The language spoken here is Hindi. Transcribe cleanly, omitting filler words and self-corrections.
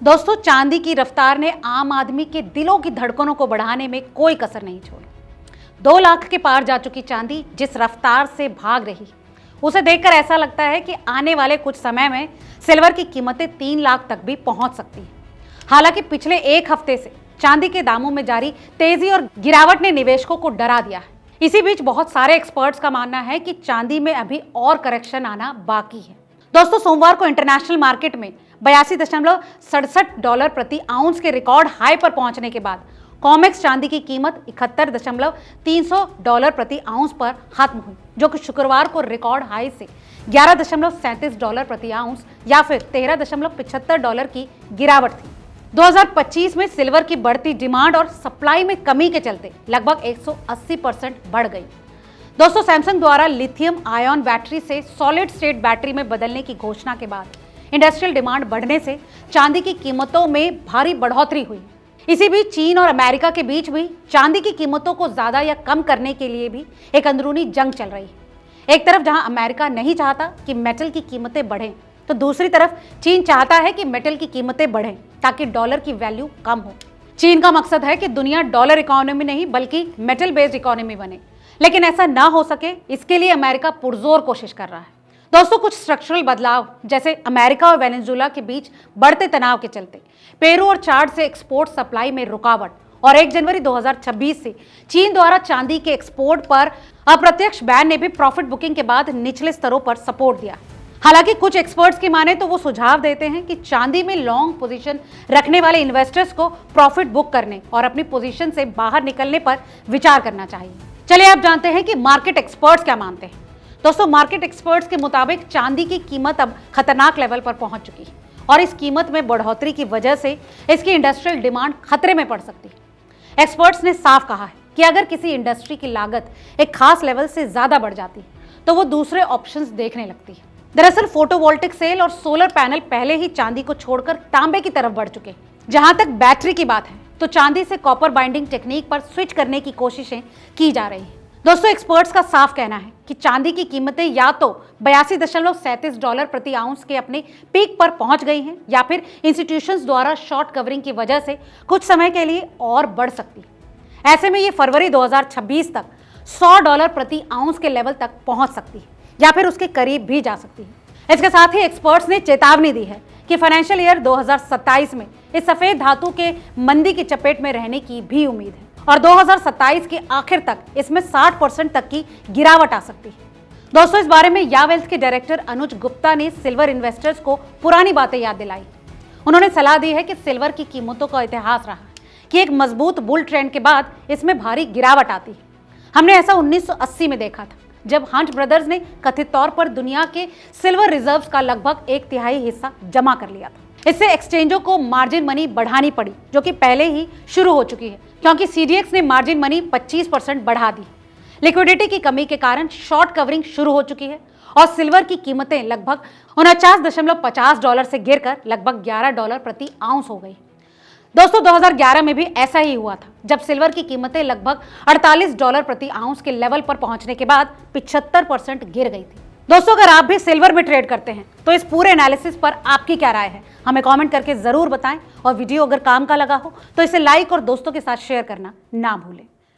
दोस्तों, चांदी की रफ्तार ने आम आदमी के दिलों की धड़कनों को बढ़ाने में कोई कसर नहीं छोड़ी। 2 लाख के पार जा चुकी चांदी जिस रफ्तार से भाग रही, उसे देखकर ऐसा लगता है कि आने वाले कुछ समय में सिल्वर की कीमतें 3 लाख तक भी पहुंच सकती हैं। हालांकि पिछले 1 हफ्ते से चांदी के दामों में जारी तेजी और गिरावट ने निवेशकों को डरा दिया है। इसी बीच बहुत सारे एक्सपर्ट्स का मानना है कि चांदी में अभी और करेक्शन आना बाकी है। दोस्तों, सोमवार को इंटरनेशनल मार्केट में $82.67 प्रति आउंस के रिकॉर्ड हाई पर पहुंचने के बाद कॉमेक्स चांदी की कीमत $71.300 प्रति आउंस पर खत्म हुई, जो कि शुक्रवार को रिकॉर्ड हाई से $11.37 प्रति आउंस या फिर $13.75 की गिरावट थी। 2025 में सिल्वर की बढ़ती डिमांड और सप्लाई में कमी के चलते लगभग 180% बढ़ गई। दोस्तों, सैमसंग द्वारा लिथियम आयन बैटरी से सॉलिड स्टेट बैटरी में बदलने की घोषणा के बाद इंडस्ट्रियल डिमांड बढ़ने से चांदी की कीमतों में भारी बढ़ोतरी हुई। इसी बीच चीन और अमेरिका के बीच भी चांदी की कीमतों को ज्यादा या कम करने के लिए भी एक अंदरूनी जंग चल रही है। एक तरफ जहां अमेरिका नहीं चाहता कि मेटल की कीमतें बढ़ें, तो दूसरी तरफ चीन चाहता है कि मेटल की कीमतें बढ़ें ताकि डॉलर की वैल्यू कम हो। चीन का मकसद है कि दुनिया डॉलर इकोनॉमी नहीं बल्कि मेटल बेस्ड इकोनॉमी बने, लेकिन ऐसा ना हो सके इसके लिए अमेरिका पुरजोर कोशिश कर रहा है। दोस्तों, कुछ स्ट्रक्चरल बदलाव जैसे अमेरिका और वेनेजुएला के बीच बढ़ते तनाव के चलते पेरू और चाड से एक्सपोर्ट सप्लाई में रुकावट और 1 जनवरी 2026 से चीन द्वारा चांदी के एक्सपोर्ट पर अप्रत्यक्ष बैन ने भी प्रॉफिट बुकिंग के बाद निचले स्तरों पर सपोर्ट दिया। हालांकि कुछ एक्सपर्ट्स की माने तो वो सुझाव देते हैं कि चांदी में लॉन्ग पोजीशन रखने वाले इन्वेस्टर्स को प्रॉफिट बुक करने और अपनी पोजीशन से बाहर निकलने पर विचार करना चाहिए। चलिए आप जानते हैं कि मार्केट एक्सपर्ट्स क्या मानते हैं। दोस्तों, मार्केट एक्सपर्ट्स के मुताबिक चांदी की कीमत अब खतरनाक लेवल पर पहुंच चुकी है और इस कीमत में बढ़ोतरी की वजह से इसकी इंडस्ट्रियल डिमांड खतरे में पड़ सकती है। एक्सपर्ट्स ने साफ कहा है कि अगर किसी इंडस्ट्री की लागत एक खास लेवल से ज्यादा बढ़ जाती है तो वो दूसरे ऑप्शंस देखने लगती है। दरअसल फोटोवोल्टिक सेल और सोलर पैनल पहले ही चांदी को छोड़कर तांबे की तरफ बढ़ चुके हैं। जहां तक बैटरी की बात है तो चांदी से कॉपर बाइंडिंग टेक्निक पर स्विच करने की कोशिशें की जा रही है। दोस्तों, एक्सपर्ट्स का साफ कहना है कि चांदी की कीमतें या तो $82.37 प्रति आउंस के अपने पीक पर पहुंच गई हैं या फिर इंस्टीट्यूशंस द्वारा शॉर्ट कवरिंग की वजह से कुछ समय के लिए और बढ़ सकती है। ऐसे में ये फरवरी 2026 तक $100 प्रति आउंस के लेवल तक पहुंच सकती है या फिर उसके करीब भी जा सकती है। इसके साथ ही एक्सपर्ट्स ने चेतावनी दी है कि फाइनेंशियल ईयर 2027 में इस सफेद धातु के मंदी की चपेट में रहने की भी उम्मीद है और 2027 के आखिर तक इसमें 60% तक की गिरावट आ सकती है। दोस्तों, इस बारे में या वेल्थ के डायरेक्टर अनुज गुप्ता ने सिल्वर इन्वेस्टर्स को पुरानी बातें याद दिलाई। उन्होंने सलाह दी है कि सिल्वर की कीमतों का इतिहास रहा कि एक मजबूत बुल ट्रेंड के बाद इसमें भारी गिरावट आती है। हमने ऐसा 1980 में देखा था जब हंट ब्रदर्स ने कथित तौर पर दुनिया के सिल्वर रिजर्व्स का लगभग 1/3 हिस्सा जमा कर लिया था। इससे एक्सचेंजों को मार्जिन मनी बढ़ानी पड़ी, जो कि पहले ही शुरू हो चुकी है क्योंकि CDX ने मार्जिन मनी 25% बढ़ा दी। लिक्विडिटी की कमी के कारण शॉर्ट कवरिंग शुरू हो चुकी है और सिल्वर की कीमतें लगभग $49.50 से गिरकर लगभग $11 प्रति आउंस हो गई। दोस्तों, 2011 में भी ऐसा ही हुआ था जब सिल्वर की कीमतें लगभग $48 प्रति आउंस के लेवल पर पहुंचने के बाद 75% गिर गई थी। दोस्तों, अगर आप भी सिल्वर में ट्रेड करते हैं तो इस पूरे एनालिसिस पर आपकी क्या राय है, हमें कमेंट करके जरूर बताएं और वीडियो अगर काम का लगा हो तो इसे लाइक और दोस्तों के साथ शेयर करना ना भूलें।